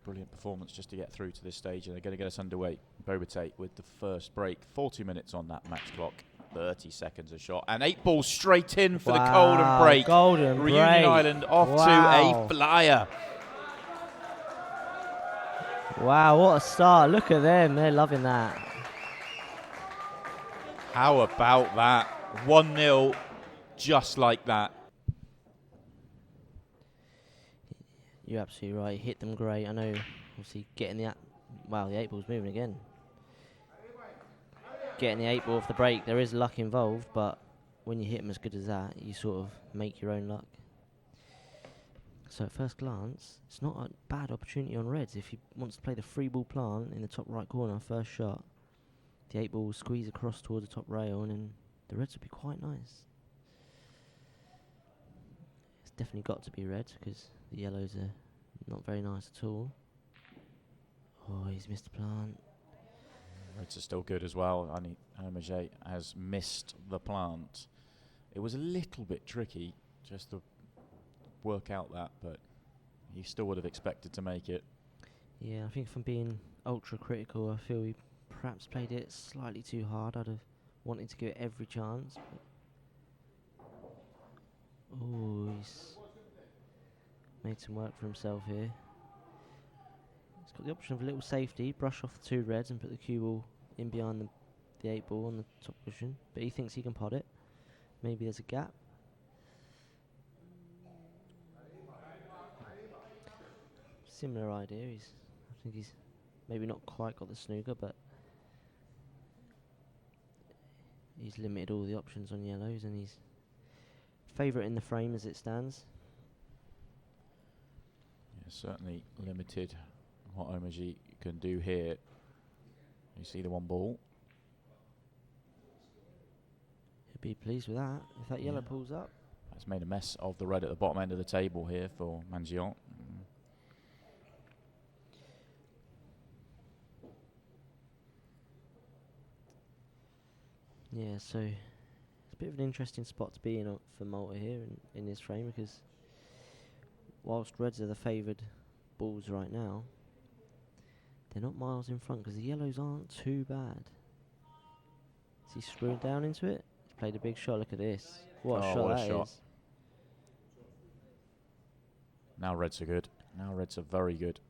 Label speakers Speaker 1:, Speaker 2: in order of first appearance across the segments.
Speaker 1: brilliant performance just to get through to this stage, and they're going to get us underway. Bobatate with the first break. 40 minutes on that match clock. 30 seconds a shot, and 8 balls straight in for the golden break.
Speaker 2: Golden
Speaker 1: Reunion
Speaker 2: break.
Speaker 1: Island off to a flyer.
Speaker 2: Wow, what a start. Look at them. They're loving that.
Speaker 1: How about that? 1-0, just like that.
Speaker 2: You're absolutely right. Hit them great. I know, obviously, getting the... Wow, the 8 ball's moving again. Getting the 8 ball off the break, there is luck involved, but when you hit them as good as that, you sort of make your own luck. So at first glance, it's not a bad opportunity on Reds. If he wants to play the free ball plant in the top right corner, first shot, the 8 ball will squeeze across towards the top rail, and then the Reds will be quite nice. It's definitely got to be Reds, because the yellows are not very nice at all. Oh, he's missed the plant.
Speaker 1: Reds are still good as well. Hermage has missed the plant. It was a little bit tricky just to work out that, but he still would have expected to make it.
Speaker 2: Yeah, I think if I'm being ultra critical, I feel he perhaps played it slightly too hard. I'd have wanted to give it every chance. Oh, he's made some work for himself here. He's got the option of a little safety, brush off the 2 Reds and put the cue ball in behind the 8 ball on the top cushion. But he thinks he can pot it. Maybe there's a gap. Similar idea. I think he's maybe not quite got the snooker, but he's limited all the options on yellows, and he's favourite in the frame as it stands.
Speaker 1: Yeah, certainly limited what Hermage can do here. You see the 1 ball.
Speaker 2: He'll be pleased with that if that yellow pulls up.
Speaker 1: That's made a mess of the red at the bottom end of the table here for Mangion.
Speaker 2: Yeah, so it's a bit of an interesting spot to be in for Malta here in this frame, because whilst Reds are the favoured balls right now, they're not miles in front because the yellows aren't too bad. Is he screwing down into it? He's played a big shot. Look at this. What a shot that is.
Speaker 1: Now Reds are good. Now Reds are very good.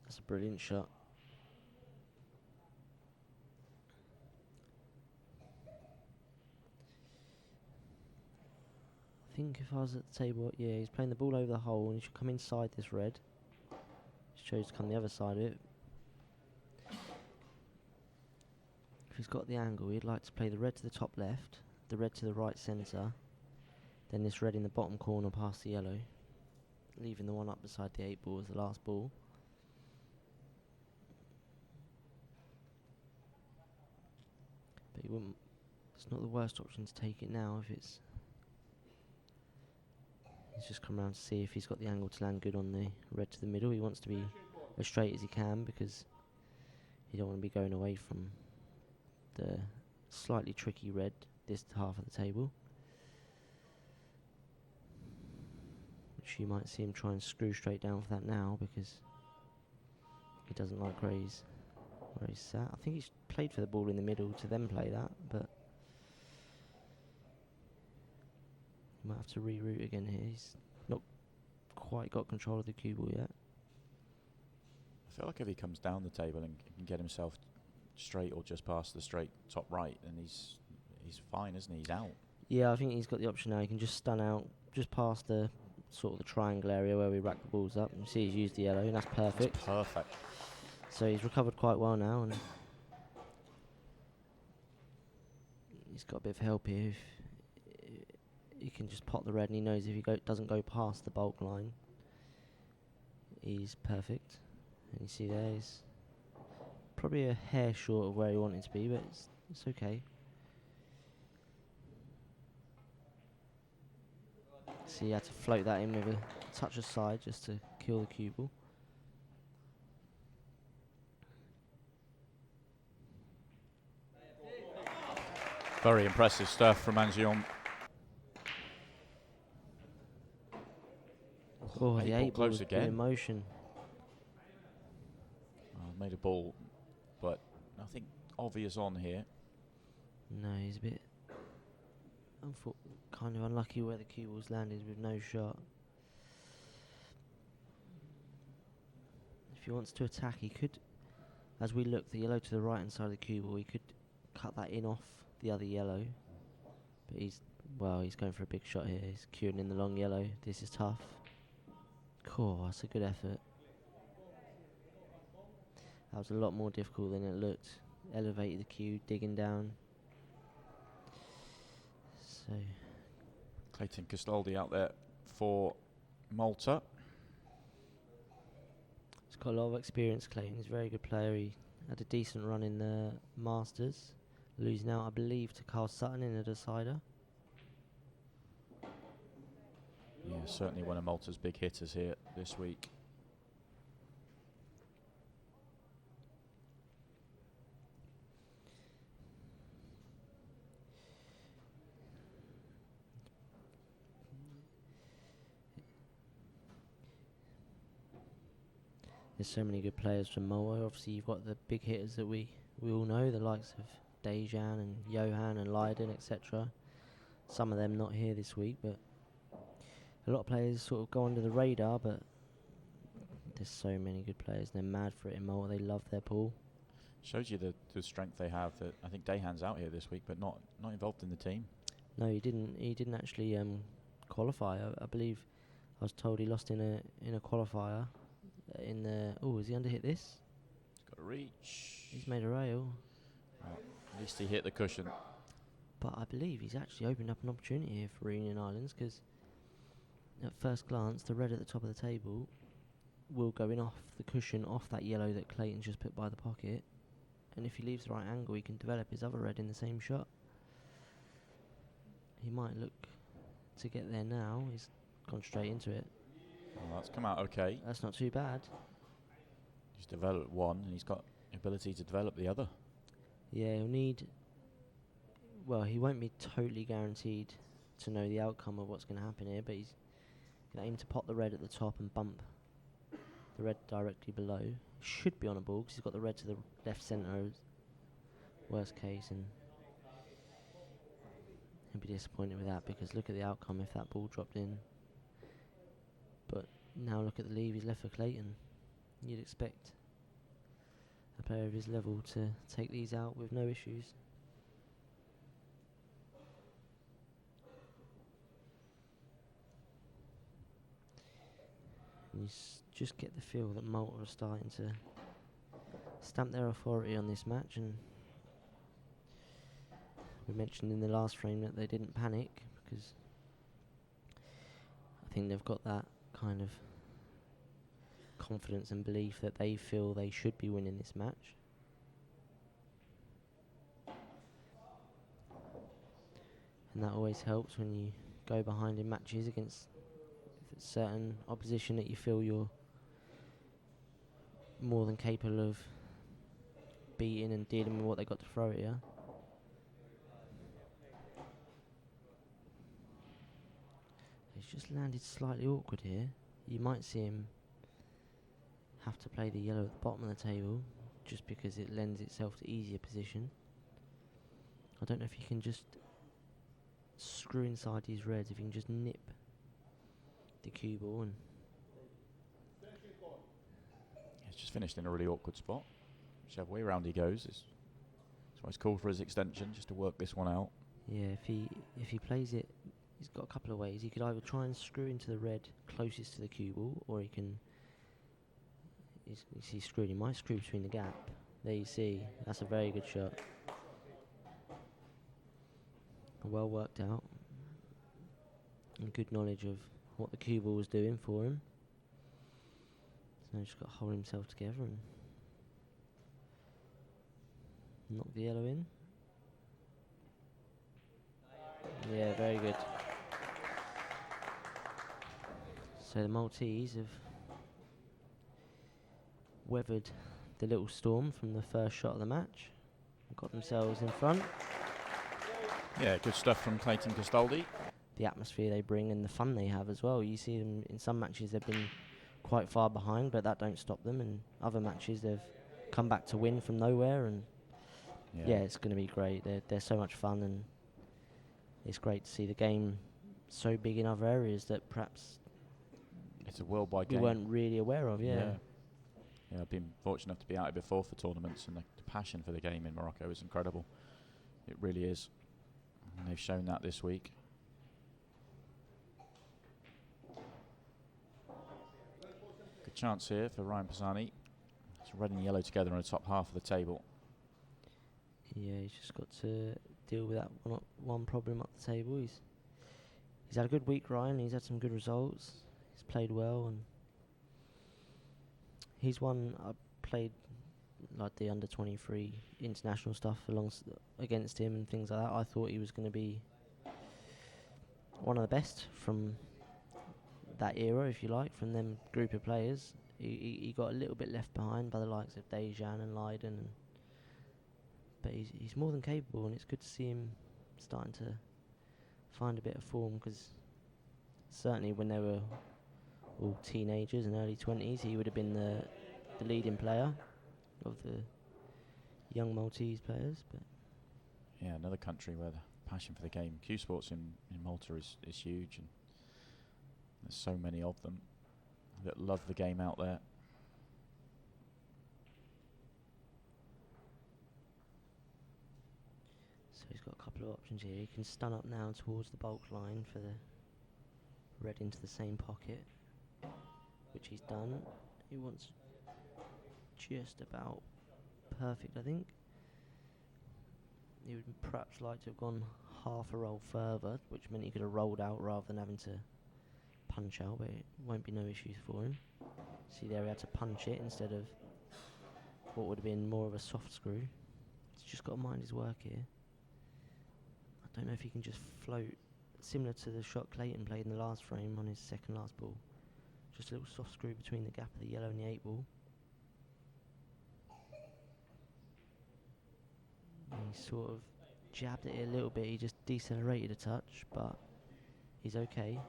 Speaker 2: That's a brilliant shot. I think if I was at the table, yeah, he's playing the ball over the hole and he should come inside this red. He chose to come the other side of it. If he's got the angle, he'd like to play the red to the top left, the red to the right centre, then this red in the bottom corner past the yellow, leaving the one up beside the 8 ball as the last ball. But he wouldn't. It's not the worst option to take it now if it's. He's just come around to see if he's got the angle to land good on the red to the middle. He wants to be as straight as he can because he don't want to be going away from the slightly tricky red this half of the table. Which you might see him try and screw straight down for that now because he doesn't like where he's sat. I think he's played for the ball in the middle to then play that, but he might have to reroute again here. He's not quite got control of the cue ball yet.
Speaker 1: I feel like if he comes down the table and can get himself straight or just past the straight top right, then he's fine, isn't he? He's out.
Speaker 2: Yeah, I think he's got the option now. He can just stun out just past the sort of the triangle area where we rack the balls up. You see he's used the yellow, and that's perfect.
Speaker 1: That's perfect.
Speaker 2: So he's recovered quite well now, and he's got a bit of help here. If he can just pot the red, and he knows if he doesn't go past the bulk line, he's perfect. And you see there, he's probably a hair short of where he wanted to be, but it's okay. So he had to float that in with a touch aside just to kill the cue ball.
Speaker 1: Very impressive stuff from Mangion.
Speaker 2: Oh, the 8 ball
Speaker 1: close
Speaker 2: has been
Speaker 1: again.
Speaker 2: in motion.
Speaker 1: Made a ball, but nothing obvious on here.
Speaker 2: No, he's a bit kind of unlucky where the cue ball's landed with no shot. If he wants to attack, he could, as we look, the yellow to the right hand side of the cue ball, he could cut that in off the other yellow. But he's going for a big shot here. He's cueing in the long yellow. This is tough. Cool, that's a good effort. That was a lot more difficult than it looked. Elevated the cue, digging down. So
Speaker 1: Clayton Castaldi out there for Malta.
Speaker 2: He's got a lot of experience, Clayton. He's a very good player. He had a decent run in the Masters, losing out, I believe, to Carl Sutton in a decider.
Speaker 1: Yeah, certainly one of Malta's big hitters here this week.
Speaker 2: There's so many good players from Malta. Obviously, you've got the big hitters that we all know, the likes of Dejan and Johan and Leiden, etc. Some of them not here this week, but a lot of players sort of go under the radar, but there's so many good players. They're mad for it in Malta. They love their pool.
Speaker 1: Shows you the strength they have. That I think Dejan's out here this week, but not involved in the team.
Speaker 2: No, he didn't actually qualify. I believe I was told he lost in a qualifier. Has he underhit this?
Speaker 1: He's got a reach.
Speaker 2: He's made a rail.
Speaker 1: Well, at least he hit the cushion.
Speaker 2: But I believe he's actually opened up an opportunity here for Reunion Islands, because at first glance, the red at the top of the table will go in off the cushion, off that yellow that Clayton just put by the pocket. And if he leaves the right angle, he can develop his other red in the same shot. He might look to get there now. He's gone straight into it.
Speaker 1: Well, that's come out okay.
Speaker 2: That's not too bad.
Speaker 1: He's developed one, and he's got the ability to develop the other.
Speaker 2: Yeah, he'll need... Well, he won't be totally guaranteed to know the outcome of what's going to happen here, but he's going to aim to pot the red at the top and bump the red directly below. Should be on a ball, because he's got the red to the left centre, worst case, and he'll be disappointed with that, because look at the outcome if that ball dropped in. But now look at the leave he's left for Clayton. You'd expect a player of his level to take these out with no issues. You just get the feel that Malta are starting to stamp their authority on this match, and we mentioned in the last frame that they didn't panic, because I think they've got that kind of confidence and belief that they feel they should be winning this match. And that always helps when you go behind in matches against certain opposition that you feel you're more than capable of beating and dealing with what they got to throw at you. He's just landed slightly awkward here. You might see him have to play the yellow at the bottom of the table, just because it lends itself to easier position. I don't know if he can just screw inside these reds, if he can just nip the cue ball. And
Speaker 1: He's just finished in a really awkward spot. Whichever way round he goes, that's why he's called for his extension, just to work this one out.
Speaker 2: yeah, if he plays it, he's got a couple of ways. He could either try and screw into the red closest to the cue ball, or he can... He's screwed. He might screw between the gap. There you see. That's a very good shot. Well worked out. And good knowledge of what the cue ball was doing for him. So he's just got to hold himself together and knock the yellow in. Yeah, very good. So the Maltese have weathered the little storm from the first shot of the match and got themselves in front.
Speaker 1: Yeah, good stuff from Clayton Castaldi.
Speaker 2: the atmosphere they bring and the fun they have as well. You see them in some matches, they've been quite far behind, but that don't stop them. And other matches, they've come back to win from nowhere. And yeah, it's going to be great. They're so much fun, and it's great to see the game so big in other areas that perhaps
Speaker 1: it's a worldwide
Speaker 2: we
Speaker 1: game.
Speaker 2: weren't really aware of. Yeah,
Speaker 1: I've been fortunate enough to be out here before for tournaments, and the passion for the game in Morocco is incredible. It really is. And they've shown that this week. Good chance here for Ryan Pisani. It's red and yellow together on the top half of the table.
Speaker 2: Yeah, he's just got to deal with that one problem up the table. He's had a good week, Ryan. He's had some good results. He's played well, and he's won. I played like the under-23 international stuff against him and things like that. I thought he was going to be one of the best from that era, if you like, from them group of players. He got a little bit left behind by the likes of Dejan and Leiden, but he's more than capable, and it's good to see him starting to find a bit of form, because certainly when they were all teenagers and early 20s, he would have been the leading player of the young Maltese players. But
Speaker 1: yeah, another country where the passion for the game, Q Sports in Malta is huge, and there's so many of them that love the game out there.
Speaker 2: So he's got a couple of options here. He can stun up now towards the bulk line for the red into the same pocket, which he's done. He wants just about perfect, I think. He would perhaps like to have gone half a roll further, which meant he could have rolled out rather than having to punch out, but it won't be no issues for him. See there, he had to punch it instead of what would have been more of a soft screw. He's just got to mind his work here. I don't know if he can just float, similar to the shot Clayton played in the last frame on his second last ball. Just a little soft screw between the gap of the yellow and the 8 ball. And he sort of jabbed it a little bit. He just decelerated a touch, but he's okay.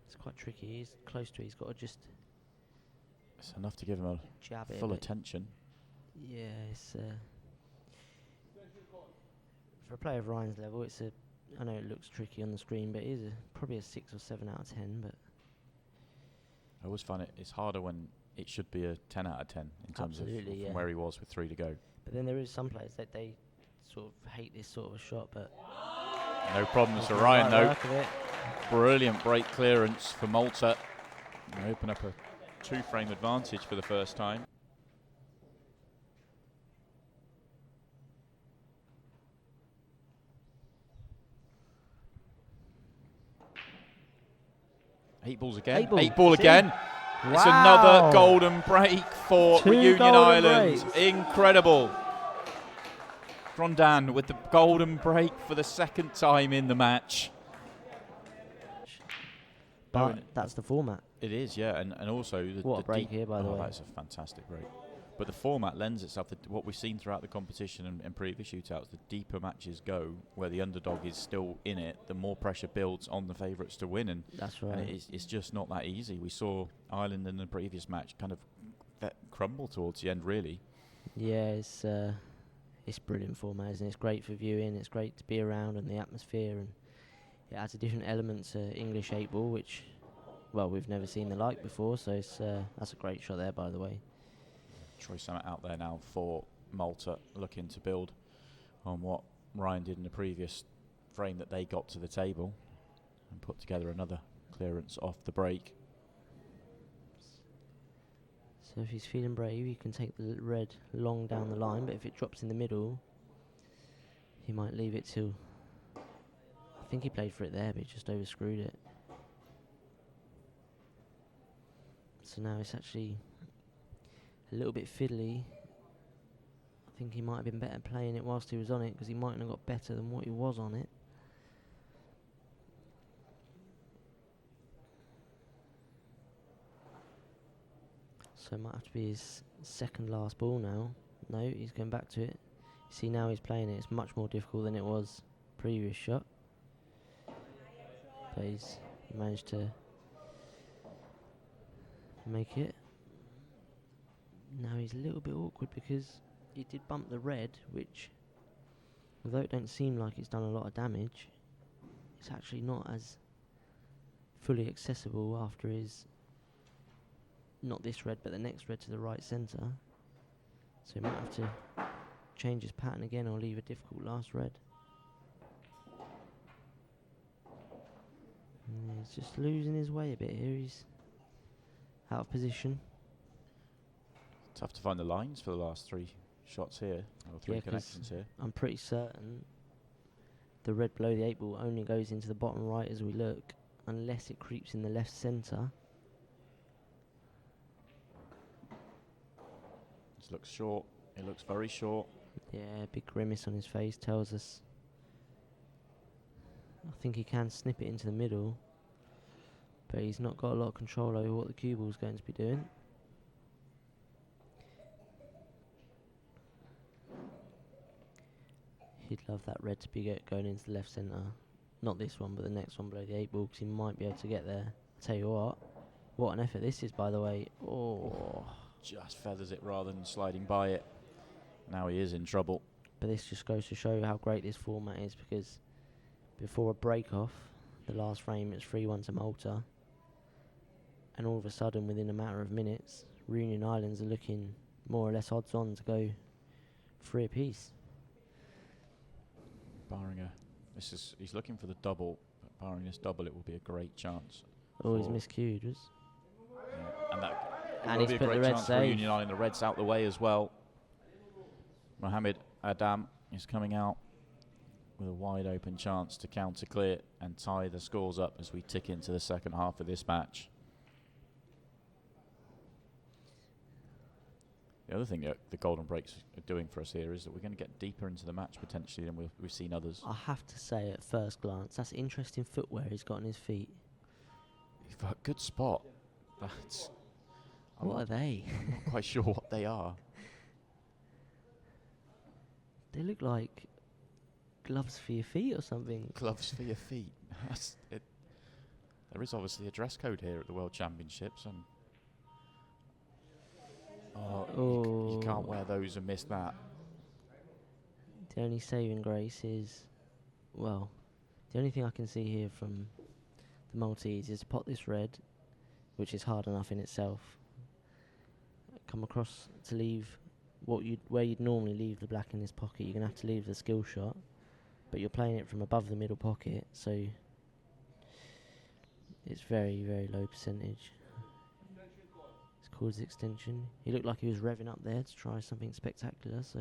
Speaker 2: It's quite tricky. He's close to it. He's got to just...
Speaker 1: It's enough to give him a
Speaker 2: jab it
Speaker 1: full
Speaker 2: a bit.
Speaker 1: attention.
Speaker 2: Yeah, it's... for a player of Ryan's level, it's a... I know it looks tricky on the screen, but it is probably a 6 or 7 out of 10, but...
Speaker 1: I always find it's harder when it should be a 10 out of 10 in terms of from where he was with 3 to go.
Speaker 2: But then there is some players that they sort of hate this sort of a shot, but...
Speaker 1: No problems for Ryan, though. Brilliant break clearance for Malta. They open up a 2-frame advantage for the first time. Eight balls again. Eight ball again.
Speaker 2: Wow.
Speaker 1: It's another golden break for Reunion Island.
Speaker 2: Breaks.
Speaker 1: Incredible. Grondin with the golden break for the second time in the match.
Speaker 2: But that's the format.
Speaker 1: It is, yeah, and also...
Speaker 2: What a break here, by the way.
Speaker 1: That's a fantastic break. But the format lends itself to what we've seen throughout the competition and previous shootouts. The deeper matches go, where the underdog is still in it, the more pressure builds on the favourites to win. And
Speaker 2: that's right.
Speaker 1: And it's just not that easy. We saw Ireland in the previous match kind of crumble towards the end, really.
Speaker 2: Yeah, it's brilliant format, isn't it? It's great for viewing. It's great to be around and the atmosphere, and it adds a different element to English 8-ball, which, well, we've never seen the like before. So it's that's a great shot there, by the way.
Speaker 1: Troy Summit out there now for Malta, looking to build on what Ryan did in the previous frame that they got to the table and put together another clearance off the break.
Speaker 2: So if he's feeling brave, he can take the red long down the line, but if it drops in the middle, he might leave it till... I think he played for it there, but he just overscrewed it. So now it's actually a little bit fiddly. I think he might have been better playing it whilst he was on it, because he mightn't have got better than what he was on it. So it might have to be his second last ball now. No, he's going back to it. See, now he's playing it. It's much more difficult than it was previous shot. but he's managed to make it. Now he's a little bit awkward because he did bump the red, which, although it don't seem like it's done a lot of damage, it's actually not as fully accessible after his, not this red, but the next red to the right centre. So he might have to change his pattern again or leave a difficult last red. He's just losing his way a bit here. He's out of position.
Speaker 1: Tough to find the lines for the last 3 shots here, or 3 connections here.
Speaker 2: I'm pretty certain the red below the 8 ball only goes into the bottom right as we look, unless it creeps in the left centre.
Speaker 1: This looks short. It looks very short.
Speaker 2: Yeah, big grimace on his face tells us. I think he can snip it into the middle, but he's not got a lot of control over what the cue ball's going to be doing. He'd love that red to be going into the left centre. Not this one, but the next one below the 8 ball, because he might be able to get there. Tell you what an effort this is, by the way. Oh,
Speaker 1: just feathers it rather than sliding by it. Now he is in trouble.
Speaker 2: But this just goes to show how great this format is, because before a break-off, the last frame, it's 3-1 to Malta. And all of a sudden, within a matter of minutes, Reunion Islands are looking more or less odds-on to go 3 apiece.
Speaker 1: Barring he's looking for the double, but barring this double, it will be a great chance.
Speaker 2: Oh, he's miscued.
Speaker 1: Yeah. And
Speaker 2: And
Speaker 1: will
Speaker 2: he's
Speaker 1: be a
Speaker 2: put the
Speaker 1: great
Speaker 2: red
Speaker 1: chance for
Speaker 2: save.
Speaker 1: Union Island. The red's out the way as well. Mohammed Adam is coming out with a wide open chance to counter clear and tie the scores up as we tick into the second half of this match. The other thing that the Golden Breaks are doing for us here is that we're going to get deeper into the match potentially than we've seen others.
Speaker 2: I have to say, at first glance, that's interesting footwear he's got on his feet.
Speaker 1: You've got a good spot. But
Speaker 2: What are they?
Speaker 1: I'm not quite sure what they are.
Speaker 2: They look like gloves for your feet or something.
Speaker 1: Gloves for your feet. There is obviously a dress code here at the World Championships, and you can't wear those and miss that.
Speaker 2: The only saving grace is, well, the only thing I can see here from the Maltese is pot this red, which is hard enough in itself. Come across to leave where you'd normally leave the black in this pocket. You're going to have to leave the skill shot, but you're playing it from above the middle pocket, so it's very, very low percentage. It's called his extension. He looked like he was revving up there to try something spectacular, so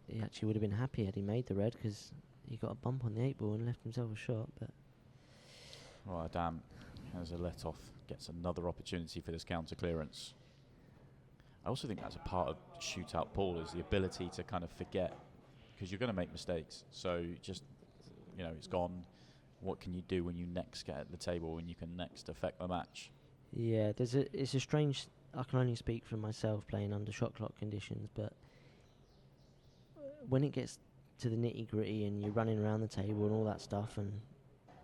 Speaker 2: he actually would have been happy had he made the red, because he got a bump on the 8 ball and left himself a shot. But
Speaker 1: Well, Adam has a let off, gets another opportunity for this counter clearance. I also think that's a part of shootout pool, is the ability to kind of forget, because you're going to make mistakes. So just, it's gone. What can you do when you next get at the table, when you can next affect the match?
Speaker 2: yeah, it's a strange. I can only speak for myself playing under shot clock conditions, but when it gets to the nitty gritty and you're running around the table and all that stuff and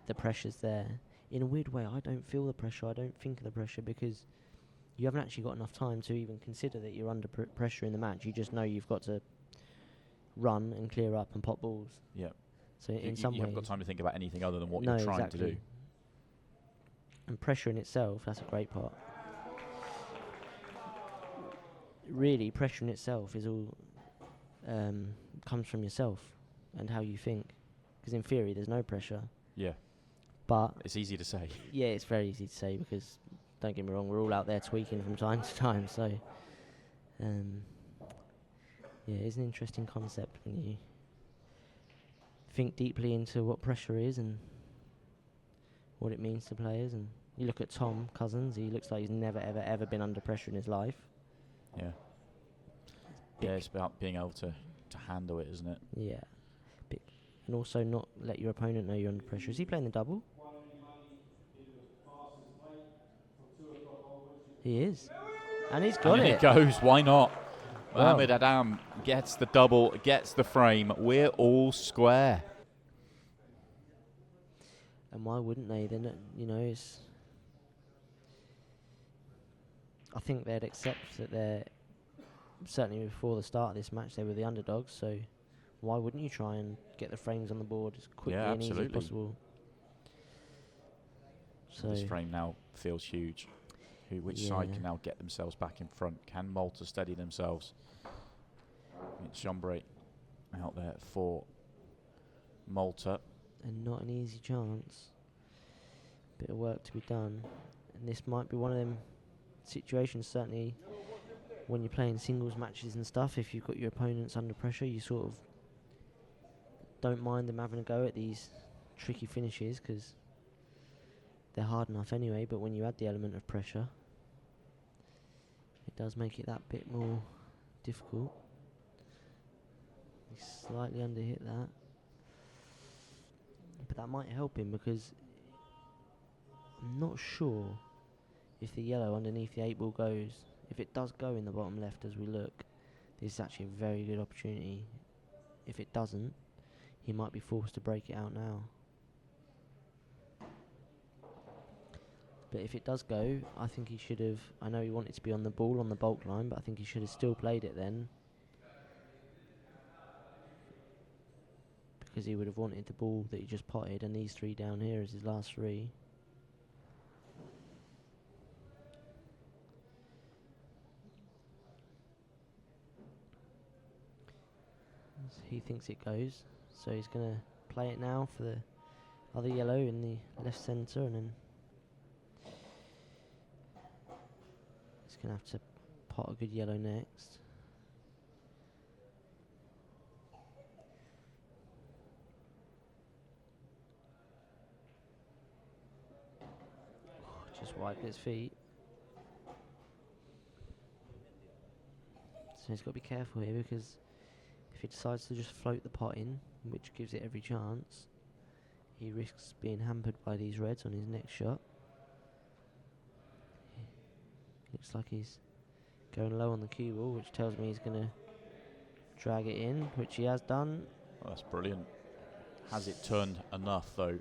Speaker 2: the pressure's there, in a weird way I don't feel the pressure, I don't think of the pressure, because you haven't actually got enough time to even consider that you're under pressure in the match. You just know you've got to run and clear up and pop balls.
Speaker 1: Yeah.
Speaker 2: So in some ways
Speaker 1: you haven't got time to think about anything other than what you're trying to do.
Speaker 2: And pressure in itself, that's a great part. Really, pressure in itself is all comes from yourself and how you think. Because in theory, there's no pressure.
Speaker 1: Yeah.
Speaker 2: But
Speaker 1: it's easy to say.
Speaker 2: Yeah, it's very easy to say, because don't get me wrong, we're all out there tweaking from time to time. So, yeah, it's an interesting concept when you think deeply into what pressure is and what it means to players. And you look at Tom Cousins; he looks like he's never, ever been under pressure in his life.
Speaker 1: Yeah. Yeah, it's about being able to handle it, isn't it?
Speaker 2: Yeah. And also not let your opponent know you're under pressure. Is he playing the double? He is. And he's got
Speaker 1: and
Speaker 2: it.
Speaker 1: it goes. Why not?
Speaker 2: Well.
Speaker 1: Mohamed Adam gets the double, gets the frame. We're all square.
Speaker 2: And why wouldn't they? Then, it's. I think they'd accept that they're. Certainly before the start of this match, they were the underdogs, so why wouldn't you try and get the frames on the board as quickly and easy as possible? So
Speaker 1: this frame now feels huge. Which side can now get themselves back in front? Can Malta steady themselves? It's Chambray out there for Malta.
Speaker 2: And not an easy chance. Bit of work to be done. And this might be one of them situations, certainly when you're playing singles matches and stuff, if you've got your opponents under pressure, you sort of don't mind them having a go at these tricky finishes because they're hard enough anyway, but when you add the element of pressure, it does make it that bit more difficult. He slightly underhit that. But that might help him because I'm not sure if the yellow underneath the 8 ball goes. If it does go in the bottom left as we look, this is actually a very good opportunity. If it doesn't, he might be forced to break it out now. But if it does go, I think he should have. I know he wanted to be on the ball on the bulk line, but I think he should have still played it then. Because he would have wanted the ball that he just potted, and these 3 down here is his last 3. So he thinks it goes, so he's going to play it now for the other yellow in the left centre, and then he's going to have to pot a good yellow next. Just wiped his feet. So he's got to be careful here because if he decides to just float the pot in, which gives it every chance, he risks being hampered by these reds on his next shot. Looks like he's going low on the cue ball, which tells me he's going to drag it in, which he has done.
Speaker 1: Oh, that's brilliant. Has it turned enough, though?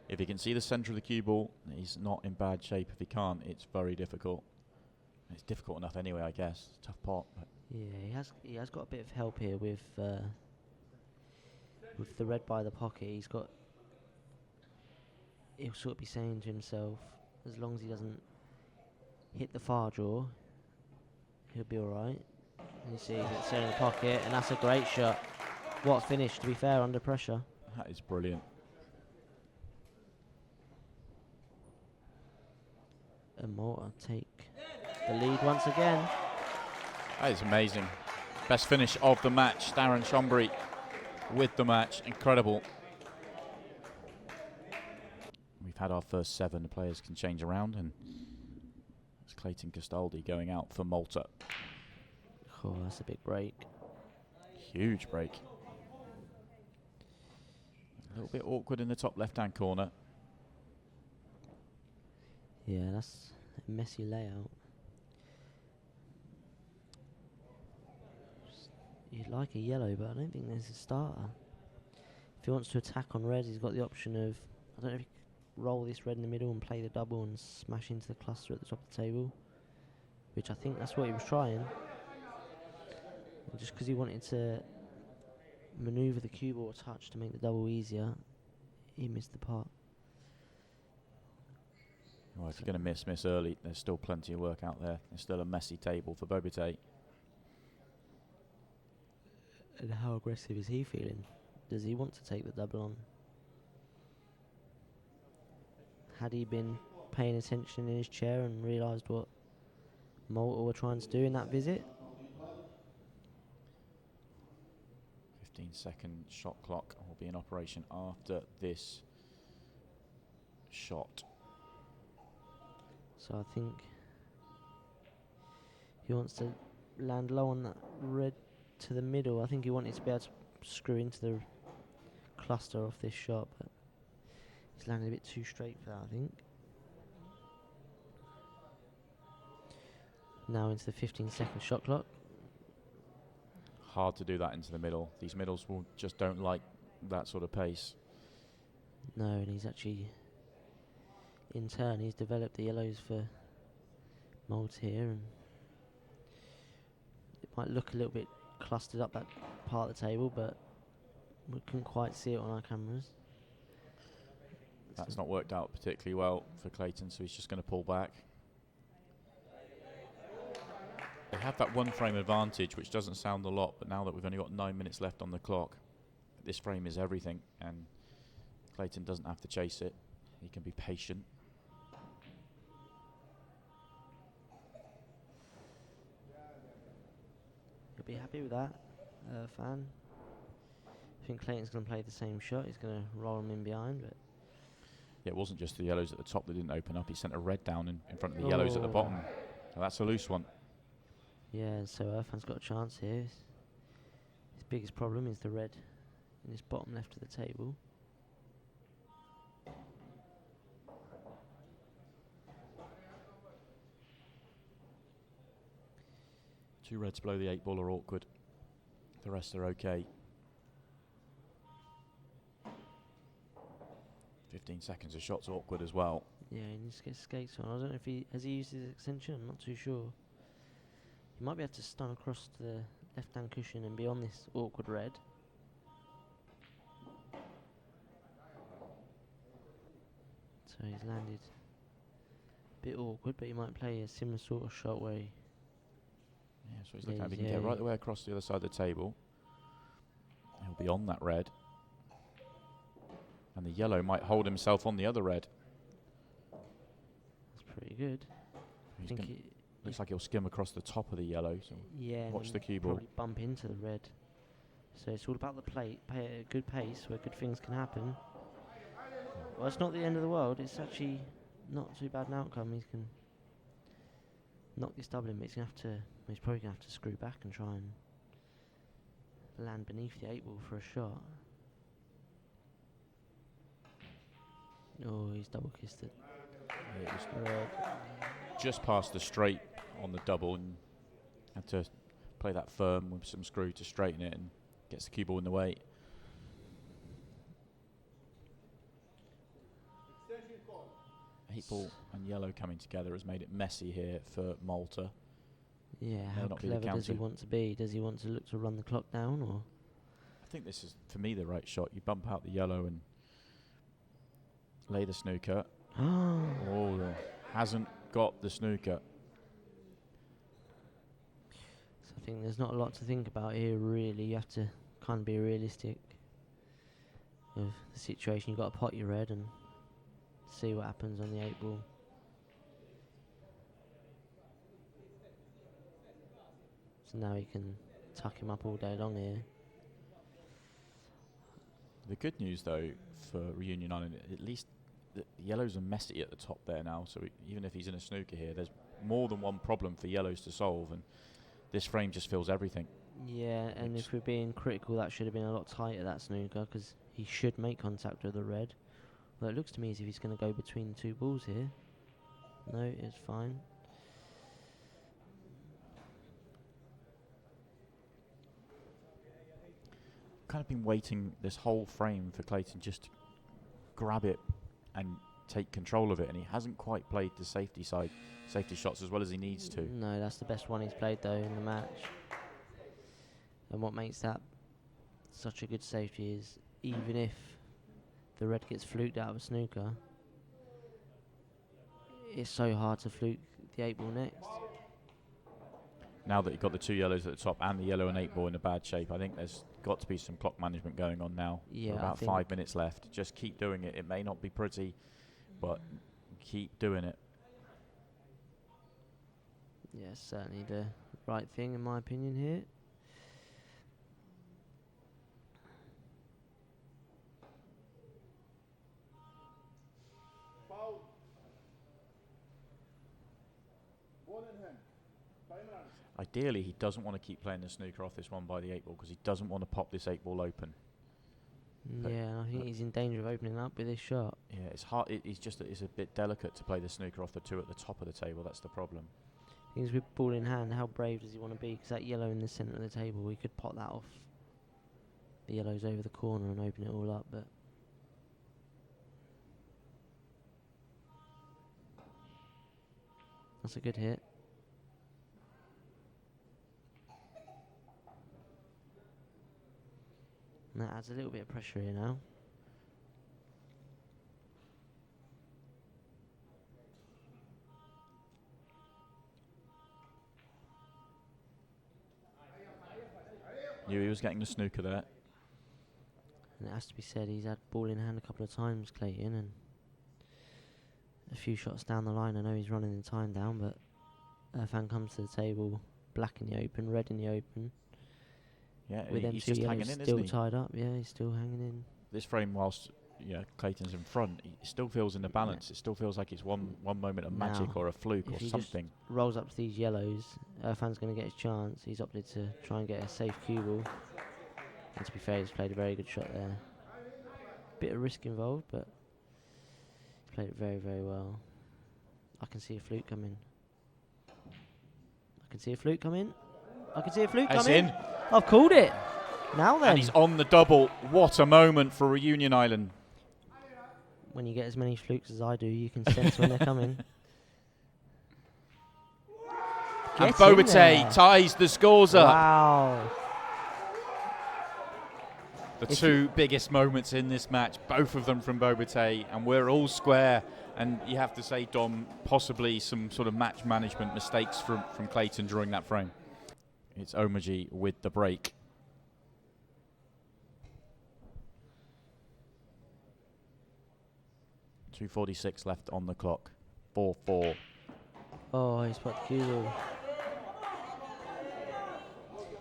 Speaker 1: If he can see the centre of the cue ball, he's not in bad shape. If he can't, it's very difficult. It's difficult enough anyway, I guess. Tough pot. But
Speaker 2: yeah, he has got a bit of help here with the red by the pocket. He'll sort of be saying to himself, as long as he doesn't hit the far draw, he'll be alright. You see, it's in the pocket, and that's a great shot. What a finish, to be fair, under pressure.
Speaker 1: that is brilliant.
Speaker 2: And Malta take the lead once again.
Speaker 1: That is amazing. Best finish of the match. Darren Chambray with the match. Incredible. We've had our first 7. The players can change around, and it's Clayton Castaldi going out for Malta.
Speaker 2: Oh, that's a big break.
Speaker 1: Huge break. A little bit awkward in the top left-hand corner.
Speaker 2: Yeah, that's a messy layout. You'd like a yellow, but I don't think there's a starter. If he wants to attack on red, he's got the option of, I don't know if he can roll this red in the middle and play the double and smash into the cluster at the top of the table, which I think that's what he was trying. And just because he wanted to manoeuvre the cue ball a touch to make the double easier, he missed the pot.
Speaker 1: Well, if you're going to miss early, there's still plenty of work out there. There's still a messy table for Bobite.
Speaker 2: And how aggressive is he feeling? Does he want to take the double on? Had he been paying attention in his chair and realised what Malta were trying to do in that visit?
Speaker 1: 15-second shot clock will be in operation after this shot.
Speaker 2: So I think he wants to land low on that red to the middle. I think he wanted to be able to screw into the cluster off this shot, but he's landed a bit too straight for that, I think. Now into the 15-second shot clock.
Speaker 1: Hard to do that into the middle. These middles just don't like that sort of pace.
Speaker 2: No, and he's actually, in turn, he's developed the yellows for Malta here, and it might look a little bit clustered up that part of the table, but we couldn't quite see it on our cameras.
Speaker 1: That's not worked out particularly well for Clayton, so he's just going to pull back. They have that one frame advantage, which doesn't sound a lot, but now that we've only got 9 minutes left on the clock, this frame is everything, and Clayton doesn't have to chase it. He can be patient.
Speaker 2: You'll be happy with that, fan. I think Clayton's going to play the same shot. He's going to roll him in behind, but
Speaker 1: Yeah, it wasn't just the yellows at the top that didn't open up. He sent a red down in front of the yellows at the bottom. So that's a loose one.
Speaker 2: yeah, so Irfan's got a chance here. His biggest problem is the red in his bottom left of the table.
Speaker 1: Two reds below the 8-ball are awkward. The rest are okay. 15 seconds, a shot's awkward as well.
Speaker 2: Yeah, he needs to get skates on. I don't know if he has used his extension. I'm not too sure. He might be able to stun across to the left-hand cushion and be on this awkward red. So he's landed a bit awkward, but he might play a similar sort of shot where he...
Speaker 1: Yeah, so he's looking at if he can get right the way across the other side of the table. He'll be on that red. And the yellow might hold himself on the other red.
Speaker 2: That's pretty good.
Speaker 1: Looks like he'll skim across the top of the yellow. So
Speaker 2: yeah,
Speaker 1: watch the cue ball.
Speaker 2: Probably bump into the red. So it's all about the plate. Play at a good pace where good things can happen. Well, it's not the end of the world. It's actually not too bad an outcome. He can knock this double in, but he's probably going to have to screw back and try and land beneath the 8-ball for a shot. Oh, he's double kissed it.
Speaker 1: Yeah, it was red. Just past the straight on the double, and had to play that firm with some screw to straighten it, and gets the cue ball in the way. Eight ball and yellow coming together has made it messy here for Malta.
Speaker 2: Yeah, how clever does he want to be? Does he want to look to run the clock down, or?
Speaker 1: I think this is, for me, the right shot. You bump out the yellow and lay the snooker. Oh, hasn't got the snooker.
Speaker 2: So I think there's not a lot to think about here, really. You have to kind of be realistic of the situation. You've got to pot your red and see what happens on the 8-ball. So now he can tuck him up all day long here.
Speaker 1: The good news, though, for Reunion Island, at least the yellows are messy at the top there now, so even if he's in a snooker here, there's more than one problem for yellows to solve, and this frame just fills everything.
Speaker 2: Yeah, and if we're being critical, that should have been a lot tighter, that snooker, because he should make contact with the red. Well, it looks to me as if he's going to go between the two balls here. No, it's fine.
Speaker 1: Kind of been waiting this whole frame for Clayton just to grab it and take control of it, and he hasn't quite played the safety shots as well as he needs to.
Speaker 2: No, that's the best one he's played though in the match. And what makes that such a good safety is even if the red gets fluked out of a snooker, it's so hard to fluke the 8-ball next.
Speaker 1: Now that you've got the two yellows at the top and the yellow and 8-ball in a bad shape, I think there's got to be some clock management going on now.
Speaker 2: Yeah,
Speaker 1: about 5 minutes left. Just keep doing it. It may not be pretty, but keep doing it.
Speaker 2: Yeah, certainly the right thing in my opinion here.
Speaker 1: Ideally, he doesn't want to keep playing the snooker off this one by the 8-ball because he doesn't want to pop this 8-ball open.
Speaker 2: Yeah, I think he's in danger of opening up with this shot.
Speaker 1: Yeah, it's hard. It's a bit delicate to play the snooker off the two at the top of the table. That's the problem.
Speaker 2: Things with ball in hand, how brave does he want to be? Because that yellow in the centre of the table, we could pot that off. The yellow's over the corner and open it all up, but that's a good hit. And that adds a little bit of pressure here now.
Speaker 1: Knew he was getting the snooker there.
Speaker 2: And it has to be said, he's had ball in hand a couple of times, Clayton, and a few shots down the line. I know he's running the time down, but Irfan comes to the table, black in the open, red in the open.
Speaker 1: Yeah,
Speaker 2: with them
Speaker 1: he's
Speaker 2: two
Speaker 1: just hanging
Speaker 2: yellows
Speaker 1: in,
Speaker 2: still
Speaker 1: isn't he?
Speaker 2: tied up. Yeah, he's still hanging in.
Speaker 1: This frame, whilst Clayton's in front, he still feels in the balance. Yeah. It still feels like it's one moment of magic or a fluke or something.
Speaker 2: Just rolls up to these yellows, Irfan's going to get his chance. He's opted to try and get a safe cue ball. And to be fair, he's played a very good shot there. Bit of risk involved, but he's played it very, very well. I can see a fluke coming. I can see a fluke coming.
Speaker 1: In.
Speaker 2: I've called it. Now then.
Speaker 1: And he's on the double. What a moment for Reunion Island.
Speaker 2: When you get as many flukes as I do, you can sense when they're coming.
Speaker 1: And Bobate ties the scores up.
Speaker 2: Wow.
Speaker 1: The two biggest moments in this match, both of them from Bobate, and we're all square. And you have to say, Dom, possibly some sort of match management mistakes from Clayton during that frame. It's Omaji with the break. 2:46 left on the clock. 4-4.
Speaker 2: Oh, he's put the cue ball.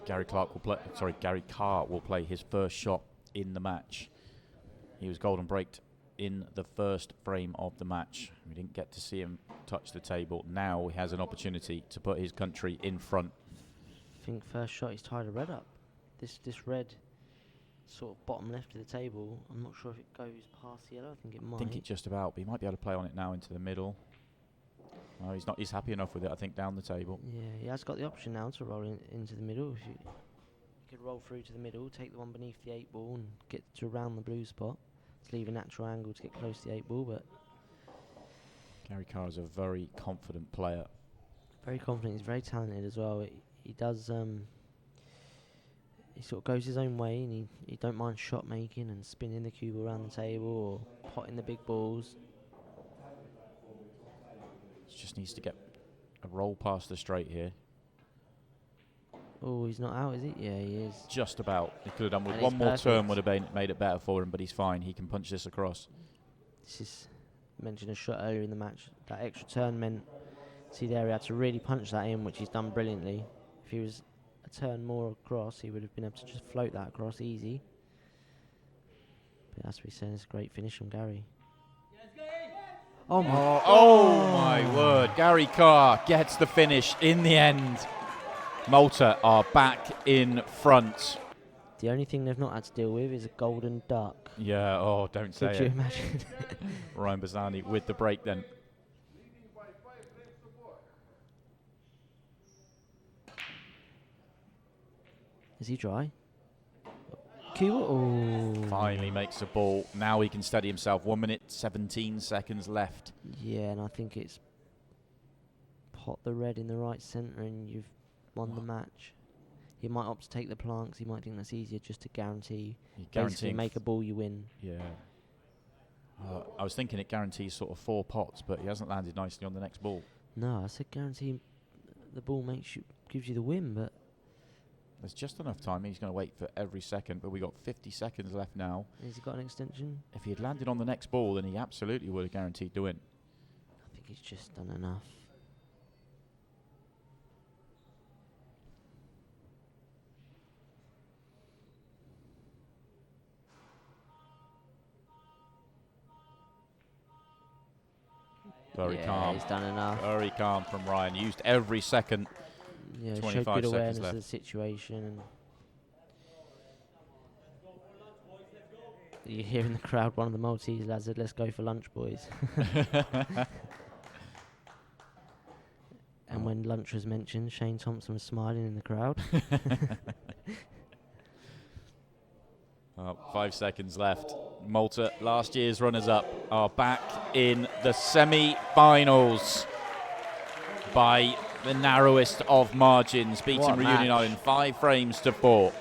Speaker 1: Gary Carr will play his first shot in the match. He was golden braked in the first frame of the match. We didn't get to see him touch the table. Now he has an opportunity to put his country in front.
Speaker 2: I think first shot he's tied a red up. This red sort of bottom left of the table. I'm not sure if it goes past the yellow. I think it might.
Speaker 1: I think it just about. But he might be able to play on it now into the middle. No, he's not. He's happy enough with it, I think, down the table.
Speaker 2: Yeah, he has got the option now to roll into the middle. If you could roll through to the middle, take the one beneath the 8 ball and get to around the blue spot. To leave a natural angle to get close to the 8 ball, but
Speaker 1: Gary Carr is a very confident player.
Speaker 2: Very confident. He's very talented as well. He does. He sort of goes his own way, and he don't mind shot making and spinning the cue around the table or potting the big balls.
Speaker 1: Just needs to get a roll past the straight here.
Speaker 2: Oh, he's not out, is he? Yeah, he is.
Speaker 1: Just about. He could have done with
Speaker 2: And
Speaker 1: one
Speaker 2: he's
Speaker 1: more
Speaker 2: perfect.
Speaker 1: turn, would have made it better for him, but he's fine. He can punch this across.
Speaker 2: This is mentioned a shot earlier in the match. That extra turn meant, see there, he had to really punch that in, which he's done brilliantly. If he was a turn more across, he would have been able to just float that across easy. But as we said, it's a great finish from Gary. Oh
Speaker 1: my word. Gary Carr gets the finish in the end. Malta are back in front.
Speaker 2: The only thing they've not had to deal with is a golden duck.
Speaker 1: Yeah, don't say
Speaker 2: Could you
Speaker 1: it.
Speaker 2: imagine?
Speaker 1: Ryan Bazzani with the break then.
Speaker 2: Is he dry? Oh.
Speaker 1: Finally makes a ball. Now he can steady himself. 1 minute, 17 seconds left.
Speaker 2: Yeah, and I think it's pot the red in the right centre and you've won the match. He might opt to take the planks. He might think that's easier just to guarantee. Basically make a ball, you win.
Speaker 1: Yeah. I was thinking it guarantees sort of 4 pots, but he hasn't landed nicely on the next ball.
Speaker 2: No, I said guarantee the ball gives you the win, but
Speaker 1: there's just enough time. He's going to wait for every second, but we got 50 seconds left now.
Speaker 2: Has he got an extension?
Speaker 1: If he had landed on the next ball, then he absolutely would have guaranteed the win.
Speaker 2: I think he's just done enough.
Speaker 1: Very calm.
Speaker 2: He's done enough.
Speaker 1: Very calm from Ryan. Used every second.
Speaker 2: Yeah,
Speaker 1: 25
Speaker 2: showed good
Speaker 1: seconds
Speaker 2: awareness
Speaker 1: left.
Speaker 2: of the situation. And you hear in the crowd, one of the Maltese lads said, "Let's go for lunch, boys." And when lunch was mentioned, Shane Thompson was smiling in the crowd.
Speaker 1: 5 seconds left. Malta, last year's runners-up, are back in the semi-finals by the narrowest of margins, beating
Speaker 2: What a
Speaker 1: Reunion
Speaker 2: match.
Speaker 1: Island 5 frames to 4.